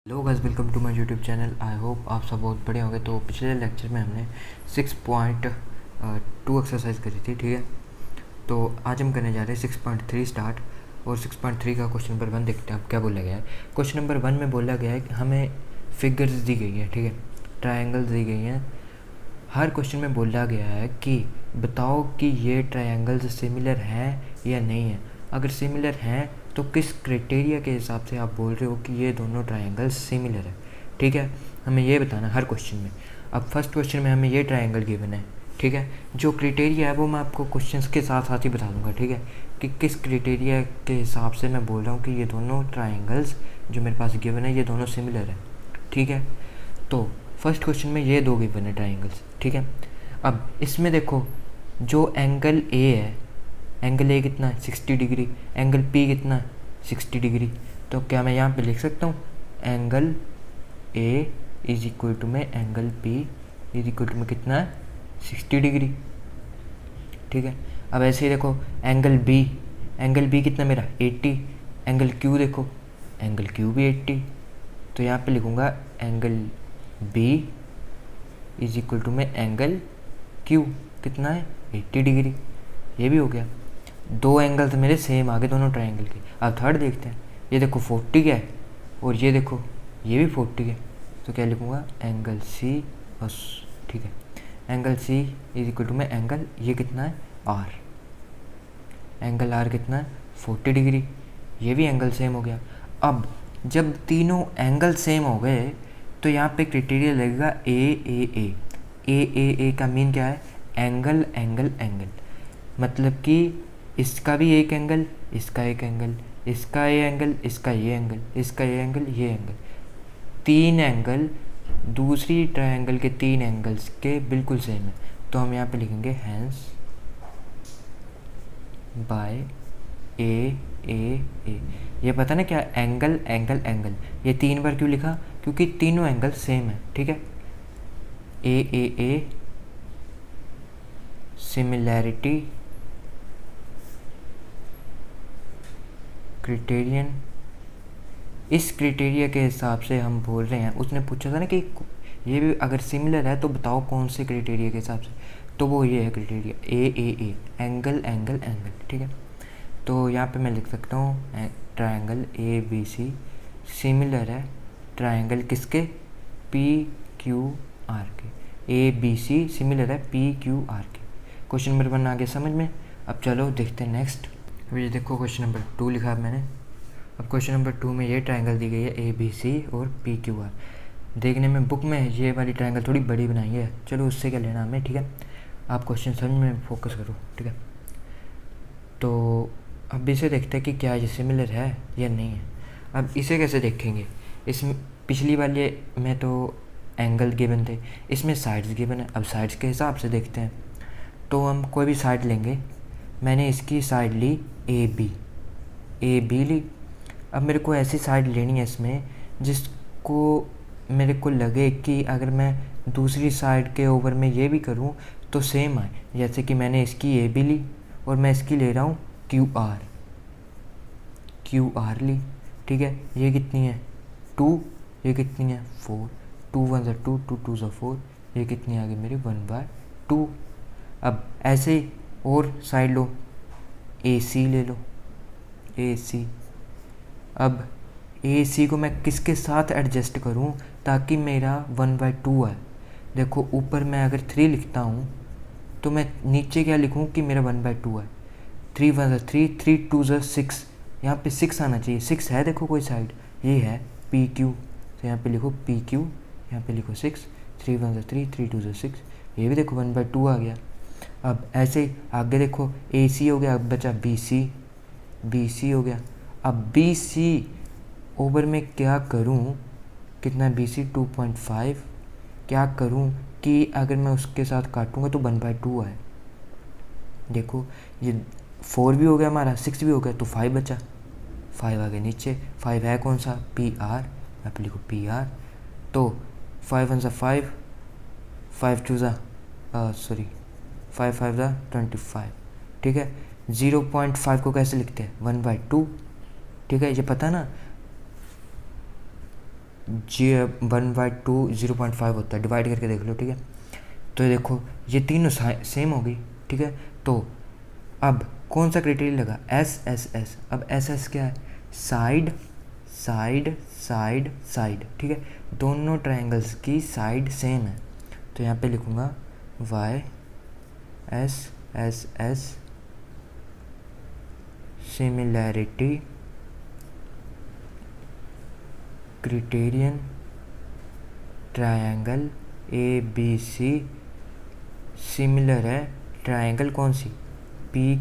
Hello guys, welcome to my YouTube channel. I hope आप सब बहुत बढ़िया होंगे। तो पिछले लेक्चर में हमने 6.2 एक्सरसाइज करी थी, ठीक है। तो आज हम करने जा रहे हैं 6.3 स्टार्ट, और 6.3 का क्वेश्चन नंबर 1 देखते हैं अब क्या बोला गया है। क्वेश्चन नंबर 1 में बोला गया है कि हमें फिगर्स दी गई है, ठीक है, ट्रायंगल्स दी गई हैं। हर क्वेश्चन में बोला गया है कि बताओ कि ये ट्रायंगल्स सिमिलर हैं या नहीं है। अगर सिमिलर हैं तो किस क्राइटेरिया के हिसाब से आप बोल रहे हो कि ये दोनों ट्रायंगल्स सिमिलर है, ठीक है। हमें ये बताना हर क्वेश्चन में। अब फर्स्ट क्वेश्चन में हमें ये ट्रायंगल गिवन है, ठीक है। जो क्राइटेरिया है वो मैं आपको क्वेश्चंस के साथ साथ ही बता दूंगा, ठीक है, कि किस क्राइटेरिया के हिसाब से मैं बोल रहा हूँ कि ये दोनों ट्रायंगल्स जो मेरे पास गिवन है ये दोनों सिमिलर है, ठीक है। तो फर्स्ट क्वेश्चन में ये दो गिवन है ट्रायंगल्स, ठीक है। अब इसमें देखो, जो एंगल ए है, एंगल ए कितना है 60 डिग्री, एंगल पी कितना है 60 डिग्री। तो क्या मैं यहाँ पे लिख सकता हूँ angle A is equal to में angle P is equal to में कितना है 60 डिग्री, ठीक है। अब ऐसे ही देखो एंगल बी कितना मेरा 80, एंगल क्यू देखो, एंगल क्यू भी 80। तो यहाँ पे लिखूँगा angle B is equal to में एंगल क्यू कितना है 80 डिग्री। ये भी हो गया, दो एंगल तो मेरे सेम आ गए दोनों ट्रायंगल के। अब थर्ड देखते हैं, ये देखो 40 है और ये देखो ये भी 40 है। तो क्या लिखूँगा एंगल सी बस, ठीक है। Angle C is equal to में एंगल ये कितना है आर, एंगल आर कितना है 40 डिग्री। ये भी एंगल सेम हो गया। अब जब तीनों एंगल सेम हो गए तो यहाँ पे क्राइटेरिया लगेगा ए का मीन क्या है एंगल एंगल एंगल, मतलब कि इसका भी एक एंगल, इसका एक एंगल, इसका ये एंगल, इसका ये एंगल, इसका ये एंगल, ये एंगल, तीन एंगल दूसरी ट्रायंगल के तीन एंगल्स के बिल्कुल सेम है। तो हम यहाँ पे लिखेंगे हैंस बाय ए। ये पता ना क्या एंगल एंगल एंगल, ये 3 बार क्यों लिखा, क्योंकि तीनों एंगल सेम है, ठीक है। ए सिमिलैरिटी क्राइटेरियन, इस क्राइटेरिया के हिसाब से हम बोल रहे हैं। उसने पूछा था ना कि ये भी अगर सिमिलर है तो बताओ कौन से क्राइटेरिया के हिसाब से, तो वो ये है criteria A angle angle angle, ठीक है। तो यहाँ पे मैं लिख सकता हूँ triangle A B C similar है ट्रायंगल किसके पी क्यू आर के, ए बी सी सिमिलर है पी क्यू आर के। क्वेश्चन नंबर 1 आ गया समझ में। अब चलो देखते हैं नेक्स्ट। अब ये देखो क्वेश्चन नंबर 2 लिखा है मैंने। अब क्वेश्चन नंबर 2 में ये ट्रायंगल दी गई है ए बी सी और पी क्यू आर। देखने में बुक में ये वाली ट्रायंगल थोड़ी बड़ी बनाई है, चलो उससे क्या लेना हमें, ठीक है। आप क्वेश्चन समझ में फोकस करो, ठीक है। तो अब इसे देखते हैं कि क्या ये सिमिलर है या नहीं है। अब इसे कैसे देखेंगे, इसमें पिछली वाले में तो एंगल गिवन थे, इसमें साइड्स गिवन है। अब साइड्स के हिसाब से देखते हैं। तो हम कोई भी साइड लेंगे, मैंने इसकी साइड ली ए बी ली। अब मेरे को ऐसी साइड लेनी है इसमें जिसको मेरे को लगे कि अगर मैं दूसरी साइड के ओवर में ये भी करूं तो सेम आए। जैसे कि मैंने इसकी ए बी ली और मैं इसकी ले रहा हूँ क्यू आर ली, ठीक है। ये कितनी है 2, ये कितनी है 4, 2 1 2, 2 2 4, ये कितनी आ गई मेरी 1/2। अब ऐसे ही और साइड लो, ए सी ले लो, ए सी। अब ए सी को मैं किसके साथ एडजस्ट करूं ताकि मेरा 1/2 आए। देखो ऊपर मैं अगर 3 लिखता हूं तो मैं नीचे क्या लिखूं कि मेरा 1/2 आए। 3 1 3, 3 2 6, यहाँ पे 6 आना चाहिए। 6 है देखो कोई साइड, ये है पी क्यू, तो यहाँ पे लिखो पी क्यू, यहाँ पे लिखो 6, 3 1 3, 3 2 6, ये भी देखो 1/2 आ गया। अब ऐसे ही आगे देखो ए सी हो गया, अब बचा बी सी हो गया। अब बी सी ओवर में क्या करूं, कितना बी सी 2.5, क्या करूं कि अगर मैं उसके साथ काटूंगा तो 1/2 आए। देखो ये 4 भी हो गया हमारा, 6 भी हो गया, तो 5 बचा, 5 आ गया नीचे। 5 है कौन सा पी आर, यहाँ पे लिखो पी आर। तो 5 1 5, 5 2 सॉरी 5 5 25, ठीक है। 0.5 को कैसे लिखते हैं 1/2, ठीक है। ये पता ना जी 1/2 0.5 होता है, डिवाइड करके देख लो, ठीक है। तो देखो ये तीनों सेम हो गई, ठीक है। तो अब कौन सा क्राइटेरिया लगा, एस एस एस। अब एस एस क्या है, साइड साइड साइड साइड, ठीक है। दोनों ट्रायंगल्स की साइड सेम है, तो यहाँ पे लिखूँगा by S S S similarity criterion triangle A B C similar है ट्रायंगल कौन सी, पी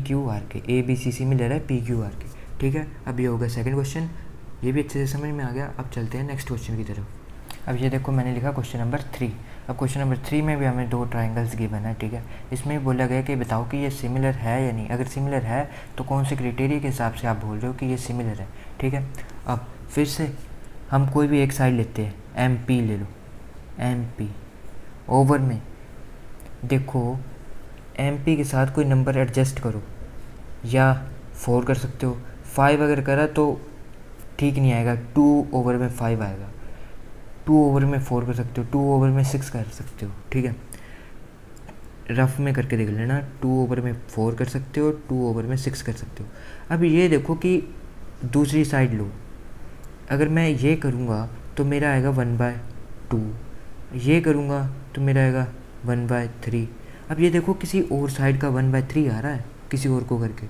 क्यू आर के। ए बी सी सिमिलर है पी क्यू आर के, ठीक है। अब ये होगा सेकंड क्वेश्चन, ये भी अच्छे से समझ में आ गया। अब चलते हैं नेक्स्ट क्वेश्चन की तरफ। अब ये देखो मैंने लिखा क्वेश्चन नंबर 3। अब क्वेश्चन नंबर 3 में भी हमें दो ट्रायंगल्स गिवन है, ठीक है। इसमें बोला गया कि बताओ कि ये सिमिलर है या नहीं। अगर सिमिलर है तो कौन से क्राइटेरिया के हिसाब से आप बोल रहे हो कि ये सिमिलर है, ठीक है। अब फिर से हम कोई भी एक साइड लेते हैं, एम पी ले लो, एम पी। ओवर में देखो एम पी के साथ कोई नंबर एडजस्ट करो, या 4 कर सकते हो। 5 अगर करा तो ठीक नहीं आएगा, 2 ओवर में 5 आएगा। 2 ओवर में 4 कर सकते हो, 2 ओवर में 6 कर सकते हो, ठीक है। रफ में करके देख लेना, 2 ओवर में 4 कर सकते हो, 2 ओवर में 6 कर सकते हो। अब ये देखो कि दूसरी साइड लो, अगर मैं ये करूँगा तो मेरा आएगा 1/2, ये करूँगा तो मेरा आएगा 1/3। अब ये देखो किसी और साइड का 1/3 आ रहा है, किसी और को करके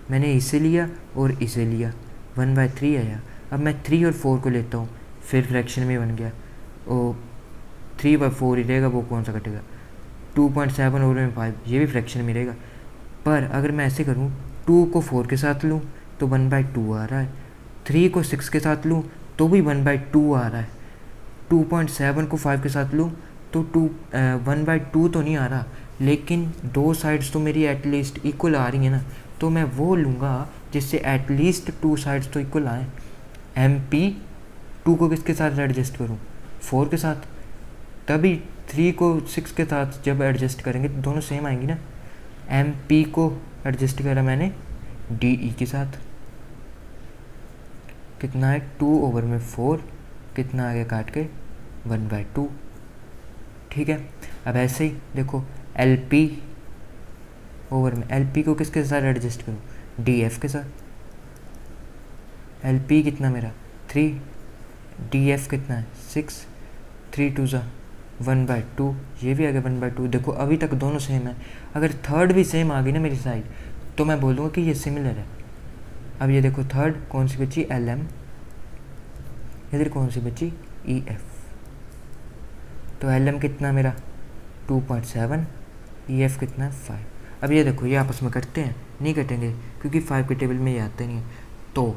मैंने इसे लिया और इसे लिया, 1/3 आया। अब मैं 3 और 4 को लेता हूँ, फिर फ्रैक्शन में बन गया, ओ 3/4 ही रहेगा, वो कौन सा कटेगा, 2.7 ओवर में 5, ये भी फ्रैक्शन में रहेगा। पर अगर मैं ऐसे करूँ, 2 को 4 के साथ लूँ तो 1/2 आ रहा है, 3 को 6 के साथ लूँ तो भी 1/2 आ रहा है, 2.7 को 5 के साथ लूँ तो 1/2 तो नहीं आ रहा, लेकिन दो साइड्स तो मेरी एटलीस्ट इक्वल आ रही है ना। तो मैं वो लूँगा जिससे एटलीस्ट 2 साइड्स तो इक्वल आएँ। एम पी 2 को किसके साथ एडजस्ट करूँ, 4 के साथ, तभी 3 को 6 के साथ जब एडजस्ट करेंगे तो दोनों सेम आएंगी ना। एम पी को एडजस्ट करा मैंने डी ई के साथ, कितना है 2 ओवर में 4, कितना आ गया काट के 1/2, ठीक है। अब ऐसे ही देखो एल पी ओवर में, एल पी को किसके साथ एडजस्ट करूँ, डी एफ के साथ। एल पी कितना मेरा 3, डी एफ कितना है 6, 3 2 ज़ा 1/2, ये भी आ गया 1/2। देखो अभी तक दोनों सेम है। अगर थर्ड भी सेम आ गई ना मेरी साइड तो मैं बोलूँगा कि ये सिमिलर है। अब ये देखो थर्ड कौन सी बची, एल एम, इधर कौन सी बची, ई एफ। तो एल एम कितना मेरा 2.7, ई एफ कितना है 5। अब ये देखो ये आपस में कटते हैं, नहीं कटेंगे क्योंकि 5 के टेबल में ये आते नहीं है। तो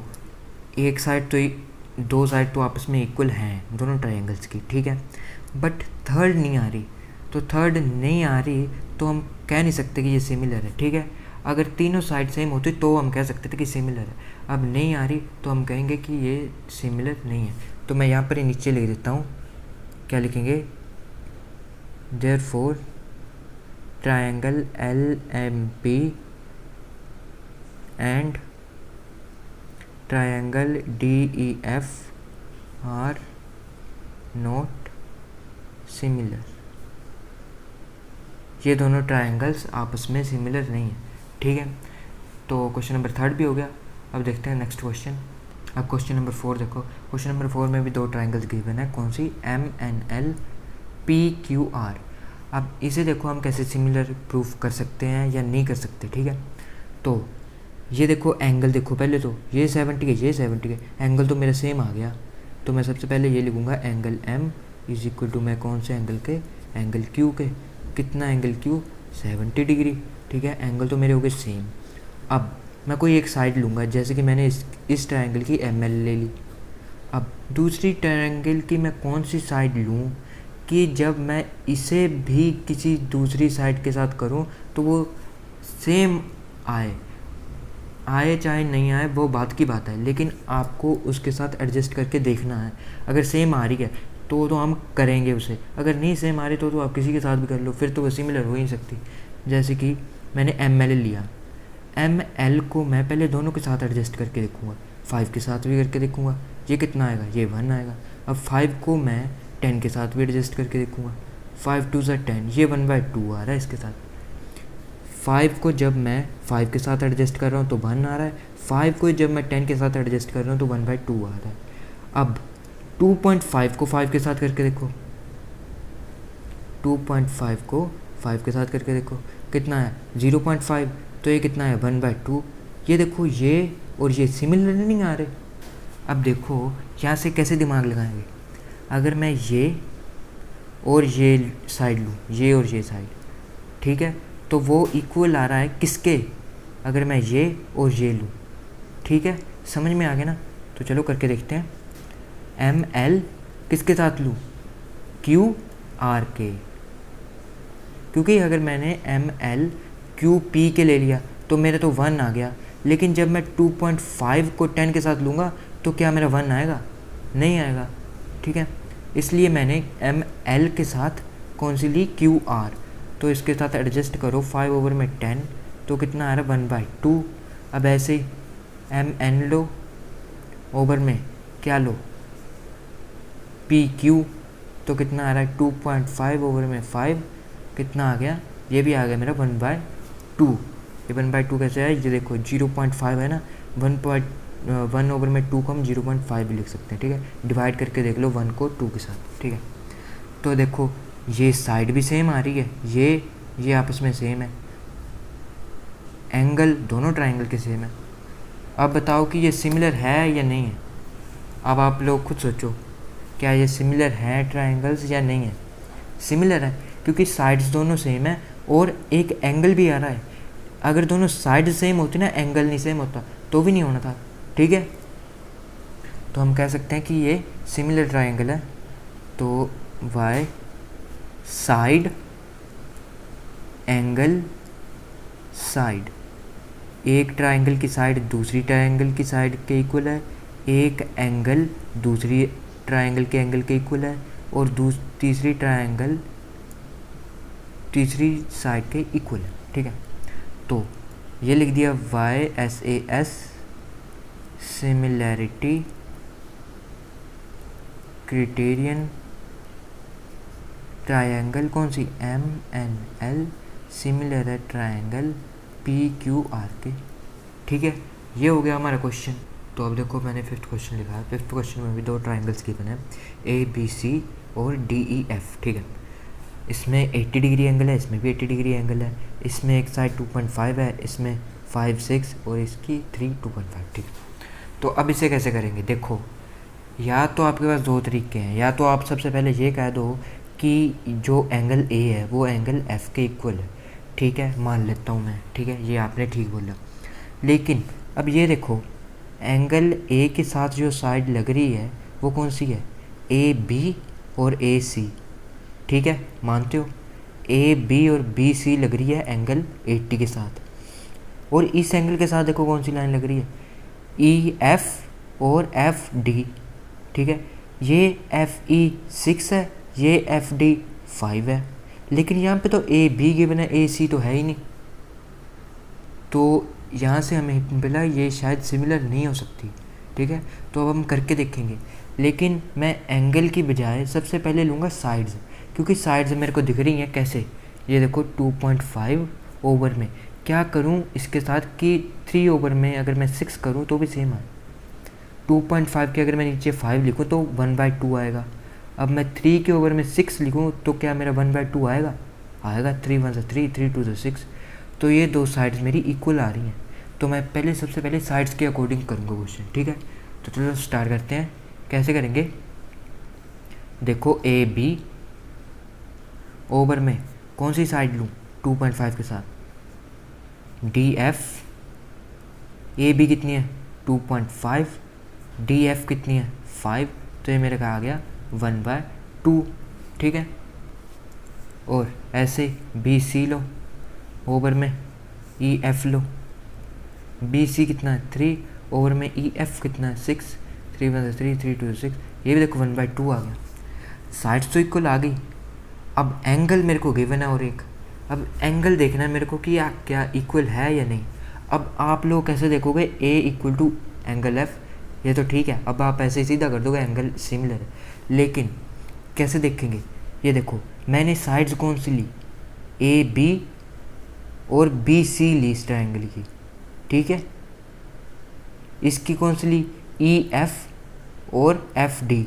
एक साइड तो दो साइड तो आपस में इक्वल हैं दोनों ट्रायंगल्स की, ठीक है। बट थर्ड नहीं आ रही, तो थर्ड नहीं आ रही तो हम कह नहीं सकते कि ये सिमिलर है, ठीक है। अगर तीनों साइड सेम होती तो हम कह सकते थे कि सिमिलर है। अब नहीं आ रही तो हम कहेंगे कि ये सिमिलर नहीं है। तो मैं यहाँ पर ही नीचे लिख देता हूँ, क्या लिखेंगे, therefore triangle L M P and triangle D E F are not similar. ये दोनों ट्रायंगल्स आपस में सिमिलर नहीं है, ठीक है। तो क्वेश्चन नंबर 3 भी हो गया। अब देखते हैं नेक्स्ट क्वेश्चन। अब क्वेश्चन नंबर 4 देखो, क्वेश्चन नंबर 4 में भी दो ट्रायंगल्स गिवन है, कौन सी, M N L P Q R. अब इसे देखो हम कैसे सिमिलर प्रूफ कर सकते हैं या नहीं कर सकते, ठीक है। तो ये देखो एंगल देखो, पहले तो ये 70 है, ये 70 है, एंगल तो मेरा सेम आ गया। तो मैं सबसे पहले ये लिखूँगा angle M is equal to, मैं कौन से एंगल के, एंगल क्यू के, कितना एंगल क्यू 70 डिग्री, ठीक है। एंगल तो मेरे हो गए सेम। अब मैं कोई एक साइड लूँगा, जैसे कि मैंने इस ट्रायंगल की एम एल ले ली। अब दूसरी ट्रायंगल की मैं कौन सी साइड लूँ कि जब मैं इसे भी किसी दूसरी साइड के साथ करूँ तो वो सेम आए चाहे नहीं आए वो बात की बात है, लेकिन आपको उसके साथ एडजस्ट करके देखना है। अगर सेम आ रही है तो हम करेंगे उसे, अगर नहीं सेम आ रही तो आप किसी के साथ भी कर लो, फिर तो वो सिमिलर हो ही नहीं सकती। जैसे कि मैंने एम एल लिया, एम एल को मैं पहले दोनों के साथ एडजस्ट करके देखूँगा, 5 के साथ भी करके देखूँगा, ये कितना आएगा, ये 1 आएगा। अब 5 को मैं 10 के साथ भी एडजस्ट करके देखूँगा, 5 2 ज़ा 10, ये 1/2 आ रहा है इसके साथ। 5 को जब मैं 5 के साथ एडजस्ट कर रहा हूँ तो 1 आ रहा है, 5 को जब मैं 10 के साथ एडजस्ट कर रहा हूँ तो 1/2 आ रहा है। अब 2.5 को 5 के साथ करके देखो, 2.5 को 5 के साथ करके देखो कितना है 0.5, तो ये कितना है 1/2। ये देखो ये और ये सिमिलर नहीं आ रहे। अब देखो यहाँ से कैसे दिमाग लगाएंगे, अगर मैं ये और ये साइड लूँ, ये और ये साइड, ठीक है, तो वो इक्वल आ रहा है किसके, अगर मैं ये और ये लूँ, ठीक है, समझ में आ गया ना। तो चलो करके देखते हैं। ML किसके साथ लूँ, QR के, क्योंकि अगर मैंने ML QP के ले लिया तो मेरा तो 1 आ गया, लेकिन जब मैं 2.5 को 10 के साथ लूँगा तो क्या मेरा 1 आएगा, नहीं आएगा, ठीक है। इसलिए मैंने ML के साथ कौन सी ली, QR, तो इसके साथ एडजस्ट करो 5/10, तो कितना आ रहा है 1/2। अब ऐसे ही MN लो, ओवर में क्या लो, PQ, तो कितना आ रहा है 2.5/5, कितना आ गया, ये भी आ गया मेरा 1/2। ये 1/2 कैसे है, ये देखो 0.5 है ना, 1/2 को हम 0.5 भी लिख सकते हैं, ठीक है। डिवाइड करके देख लो 1 को 2 के साथ, ठीक है। तो देखो ये साइड भी सेम आ रही है, ये आपस में सेम है, एंगल दोनों ट्राइंगल के सेम है। अब बताओ कि ये सिमिलर है या नहीं है। अब आप लोग खुद सोचो, क्या ये सिमिलर है ट्राइंगल्स या नहीं है। सिमिलर है क्योंकि साइड्स दोनों सेम है और एक एंगल भी आ रहा है। अगर दोनों साइड सेम होती ना, एंगल नहीं सेम होता तो भी नहीं होना था, ठीक है। तो हम कह सकते हैं कि ये सिमिलर ट्राइंगल है। तो y साइड एंगल साइड, एक ट्राइंगल की साइड दूसरी ट्राइंगल की साइड के इक्वल है, एक एंगल दूसरी ट्राइंगल के एंगल के इक्वल है, और तीसरी ट्राइंगल तीसरी साइड के इक्वल है, ठीक है। तो ये लिख दिया YSAS सिमिलैरिटी क्राइटेरियन ट्रायंगल कौन सी, MNL सिमिलर है ट्रायंगल PQR के, ठीक है। ये हो गया हमारा क्वेश्चन। तो अब देखो मैंने 5th क्वेश्चन लिखा है। 5th क्वेश्चन में भी 2 ट्राइंगल्स गिवन है, ABC और DEF, ठीक है। इसमें 80 डिग्री एंगल है, इसमें भी 80 डिग्री एंगल है, इसमें एक साइड 2.5 है, इसमें 5 6 और इसकी 3 2.5, ठीक है। तो अब इसे कैसे करेंगे, देखो या तो आपके पास 2 तरीके हैं, या तो आप सबसे पहले ये कह दो कि जो एंगल A है वो एंगल F के इक्वल है, ठीक है, मान लेता हूँ मैं, ठीक है, ये आपने ठीक बोला। लेकिन अब ये देखो एंगल A के साथ जो साइड लग रही है वो कौन सी है, AB और AC, ठीक है, मानते हो AB और BC लग रही है एंगल 80 के साथ, और इस एंगल के साथ देखो कौन सी लाइन लग रही है, EF और FD, ठीक है। ये FE 6 है, ये FD 5 है, लेकिन यहाँ पे तो AB गिवन है, AC तो है ही नहीं, तो यहाँ से हमें मिला ये शायद सिमिलर नहीं हो सकती, ठीक है। तो अब हम करके देखेंगे, लेकिन मैं एंगल की बजाय सबसे पहले लूँगा साइड्स, क्योंकि साइड्स मेरे को दिख रही हैं कैसे, ये देखो 2.5 ओवर में क्या करूँ इसके साथ कि 3 ओवर में अगर मैं 6 करूँ तो भी सेम है। 2.5 के अगर मैं नीचे 5 लिखूँ तो 1/2 आएगा। अब मैं 3 के ओवर में 6 लिखूँ तो क्या मेरा 1/2 आएगा, 3 1 3 3 2 6। तो ये 2 साइड्स मेरी इक्वल आ रही हैं, तो मैं सबसे पहले साइड्स के अकॉर्डिंग करूँगा क्वेश्चन, ठीक है। तो चलो स्टार्ट करते हैं, कैसे करेंगे, देखो AB ओवर में कौन सी साइड लूँ 2.5 के साथ, DF, AB कितनी है 2.5, DF कितनी है 5, तो ये मेरे का आ गया 1/2, ठीक है। और ऐसे BC लो, ओवर में EF लो, BC कितना है 3, ओवर में EF कितना है 6, 3 1 3 3 2 6, ये भी देखो 1/2 आ गया। साइड्स तो इक्वल आ गई। अब एंगल मेरे को गिवन है और एक, अब एंगल देखना है मेरे को कि क्या इक्वल है या नहीं। अब आप लोग कैसे देखोगे, A equal to angle F, ये तो ठीक है, अब आप ऐसे ही सीधा कर दोगे एंगल सिमिलर है। लेकिन कैसे देखेंगे, ये देखो मैंने साइड्स कौन सी ली, ए बी और बी सी ली इस ट्रायंगल की, ठीक है। इसकी कौन सी ली, ई एफ और एफ डी।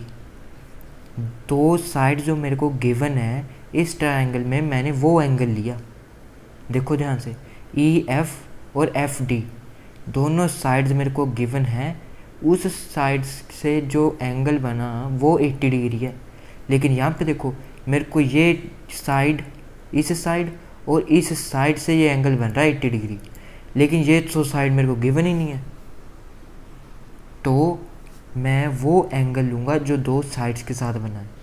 दो साइड जो मेरे को गिवन है इस ट्रायंगल में, मैंने वो एंगल लिया, देखो ध्यान से, ई एफ और एफ डी दोनों साइड्स मेरे को गिवन है। उस साइड से जो एंगल बना वो 80 डिग्री है। लेकिन यहाँ पे देखो मेरे को ये साइड, इस साइड और इस साइड से ये एंगल बन रहा है 80 डिग्री, लेकिन ये तो साइड मेरे को गिवन ही नहीं है। तो मैं वो एंगल लूँगा जो दो साइड्स के साथ बना है।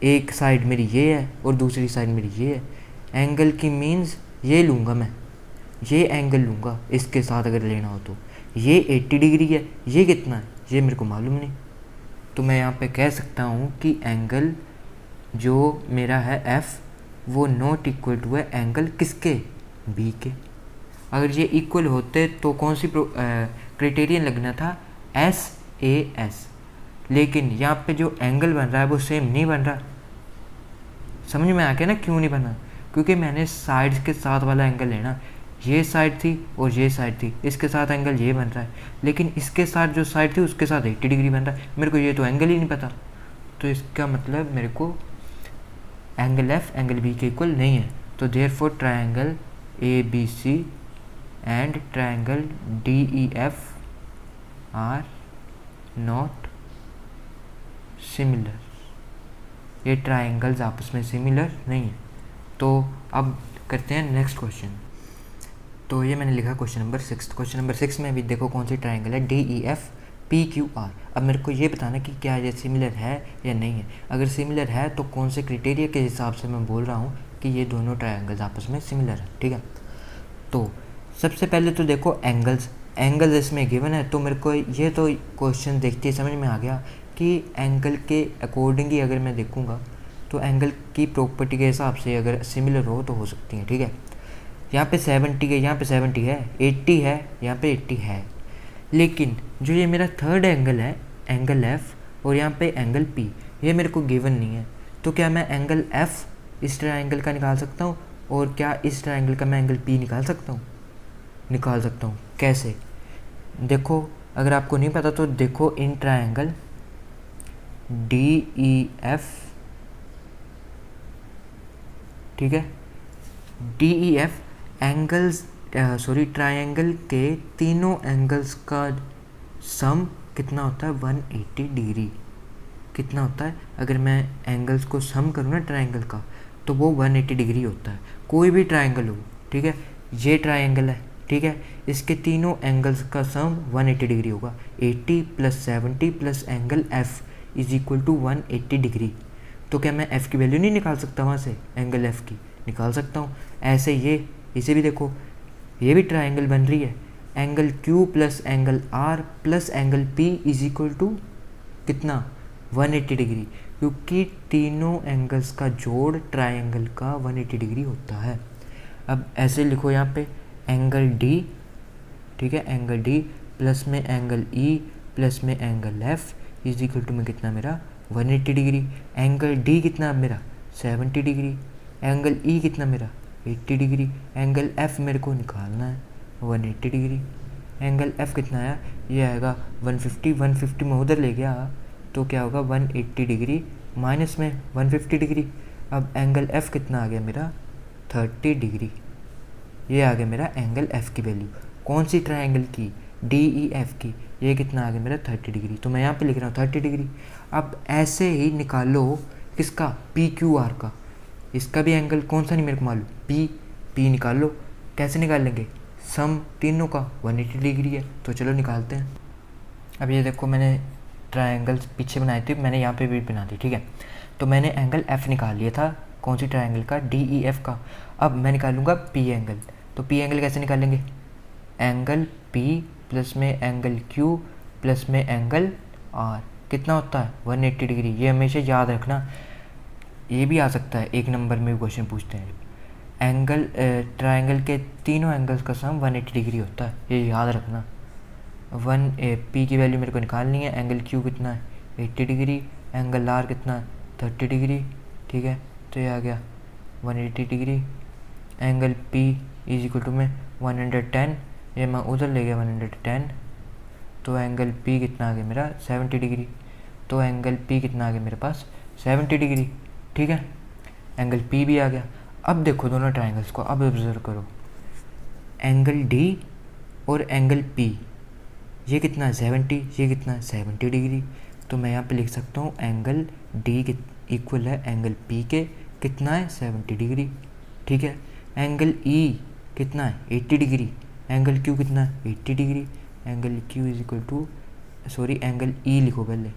एक साइड मेरी ये है और दूसरी साइड मेरी ये है। एंगल की मीन्स ये लूँगा मैं, ये एंगल लूँगा इसके साथ अगर लेना हो तो। ये 80 डिग्री है, ये कितना है ये मेरे को मालूम नहीं। तो मैं यहाँ पे कह सकता हूँ कि एंगल जो मेरा है एफ़ वो नॉट इक्वल टू है एंगल किसके, बी के। अगर ये इक्वल होते तो कौन सी क्राइटेरियन लगना था, एस ए एस। लेकिन यहाँ पे जो एंगल बन रहा है वो सेम नहीं बन रहा। समझ में आ गया ना क्यों नहीं बना, क्योंकि मैंने साइड्स के साथ वाला एंगल लेना। ये साइड थी और ये साइड थी, इसके साथ एंगल ये बन रहा है, लेकिन इसके साथ जो साइड थी उसके साथ 80 डिग्री बन रहा है। मेरे को ये तो एंगल ही नहीं पता, तो इसका मतलब मेरे को एंगल एफ एंगल बी के इक्वल नहीं है। तो therefore triangle A B C and triangle D E F are not similar. ये ट्रायंगल्स आपस में सिमिलर नहीं है। तो अब करते हैं नेक्स्ट क्वेश्चन। तो ये मैंने लिखा क्वेश्चन नंबर 6। क्वेश्चन नंबर 6 में भी देखो कौन सी ट्रायंगल है, D E F P Q R. अब मेरे को ये बताना कि क्या ये सिमिलर है या नहीं है। अगर सिमिलर है तो कौन से क्राइटेरिया के हिसाब से मैं बोल रहा हूँ कि ये दोनों ट्रायंगल्स आपस में सिमिलर है, ठीक है। तो सबसे पहले तो देखो एंगल्स इसमें गिवन है, तो मेरे को ये तो क्वेश्चन देखते ही समझ में आ गया कि एंगल के अकॉर्डिंग ही अगर मैं देखूँगा तो एंगल की प्रॉपर्टी के हिसाब से अगर सिमिलर हो तो हो सकती है, ठीक है। यहाँ पे 70 है, यहाँ पे 70 है, 80 है, यहाँ पे 80 है। लेकिन जो ये मेरा थर्ड एंगल है, एंगल एफ और यहाँ पे एंगल पी, ये मेरे को गिवन नहीं है। तो क्या मैं एंगल एफ इस ट्रायंगल का निकाल सकता हूँ और क्या इस ट्रायंगल का मैं एंगल पी निकाल सकता हूँ? निकाल सकता हूँ। कैसे? देखो अगर आपको नहीं पता तो देखो in triangle D E F, ठीक है, D E F angles triangle के तीनों एंगल्स का सम कितना होता है, 180 डिग्री। कितना होता है? अगर मैं एंगल्स को सम करूँ ना ट्रायंगल का तो वो 180 डिग्री होता है। कोई भी ट्रायंगल हो, ठीक है, ये ट्रायंगल है, ठीक है, इसके तीनों एंगल्स का सम 180 डिग्री होगा। 80 + 70 + angle F is equal to 180 degree. तो क्या मैं एफ़ की वैल्यू नहीं निकाल सकता वहाँ से? एंगल एफ़ की निकाल सकता हूँ। ऐसे ये इसे भी देखो, ये भी ट्रायंगल बन रही है, angle Q plus angle R plus angle P is equal to कितना, 180 डिग्री, क्योंकि तीनों एंगल्स का जोड़ ट्रायंगल का 180 डिग्री होता है। अब ऐसे लिखो यहाँ पे एंगल डी, ठीक है, एंगल डी प्लस में एंगल ई प्लस में angle F is equal to में कितना मेरा 180 डिग्री। एंगल डी कितना मेरा 70 डिग्री, एंगल ई कितना मेरा 80 डिग्री, एंगल एफ मेरे को निकालना है 180 डिग्री। एंगल एफ कितना आया, ये आएगा 150 में उधर ले गया तो क्या होगा 180 डिग्री माइनस में 150 डिग्री। अब एंगल एफ कितना आ गया मेरा 30 डिग्री। ये आ गया मेरा एंगल एफ की वैल्यू, कौन सी ट्रायंगल की, डी ई एफ की। ये कितना आ गया मेरा 30 डिग्री, तो मैं यहाँ पे लिख रहा हूँ 30 डिग्री। अब ऐसे ही निकालो किसका, पी क्यू आर का। इसका भी एंगल कौन सा नहीं मेरे को मालूम, पी निकाल लो। कैसे निकाल लेंगे, सम तीनों का 180 डिग्री है, तो चलो निकालते हैं। अब ये देखो मैंने ट्रायंगल्स पीछे बनाए थे, मैंने यहाँ पे भी बना दी, ठीक है। तो मैंने एंगल एफ़ निकाल लिया था, कौन सी ट्रायंगल का, डी ई एफ का। अब मैं निकालूंगा पी एंगल। तो पी एंगल कैसे निकालेंगे, एंगल पी प्लस में एंगल क्यू प्लस में एंगल आर कितना होता है 180 डिग्री। ये हमेशा याद रखना, ये भी आ सकता है, एक नंबर में भी क्वेश्चन पूछते हैं। एंगल ट्रायंगल के तीनों एंगल्स का सम 180 डिग्री होता है, ये याद रखना। पी की वैल्यू मेरे को निकालनी है। एंगल क्यू कितना है 80 डिग्री, एंगल आर कितना है 30 डिग्री, ठीक है, तो ये आ गया 180 degree. Angle P is equal to में 110, ये मैं उधर ले गया 110, तो एंगल पी कितना आ गया मेरा 70 डिग्री। तो एंगल पी कितना आ गया मेरे पास 70 डिग्री, ठीक है, एंगल पी भी आ गया। अब देखो दोनों ट्राइंगल्स को, अब ऑब्जर्व करो, एंगल डी और एंगल पी, ये कितना है 70, ये कितना है 70 डिग्री। तो मैं यहाँ पे लिख सकता हूँ एंगल डी इक्वल है एंगल पी के कितना है 70 डिग्री, ठीक है। एंगल ई कितना है 80 डिग्री, एंगल क्यू कितना है 80 degree. Angle Q is equal to, sorry angle E लिखो पहले,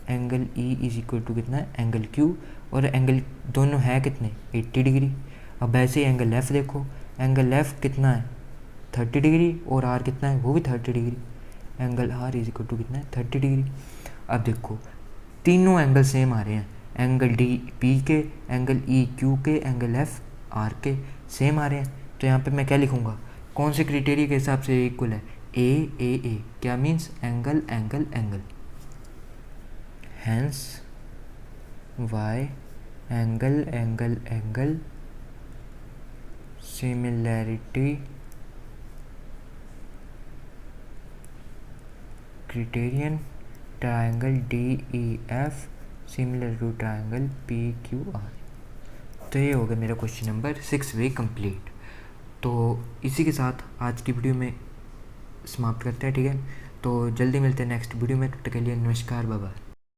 angle E is equal to कितना है एंगल क्यू, और एंगल दोनों है कितने 80 डिग्री। अब ऐसे ही एंगल लेफ़्ट देखो, एंगल लेफ़्ट कितना है 30 डिग्री, और आर कितना है वो भी 30 degree. Angle R is equal to कितना है 30 डिग्री। अब देखो तीनों एंगल सेम आ रहे हैं, एंगल डी पी के, एंगल ई क्यू के, एंगल एफ आर के सेम आ रहे हैं। तो यहाँ पे मैं क्या लिखूँगा, कौन से क्राइटेरिया के हिसाब से इक्वल है, ए क्या means angle angle angle, hence by angle angle angle similarity criterion triangle D E F similar to triangle P Q R. तो ये हो गया मेरा क्वेश्चन नंबर 6 वे कंप्लीट। तो इसी के साथ आज की वीडियो में समाप्त करते हैं, ठीक है। तो जल्दी मिलते हैं नेक्स्ट वीडियो में, तब तक के लिए नमस्कार, बाय बाय।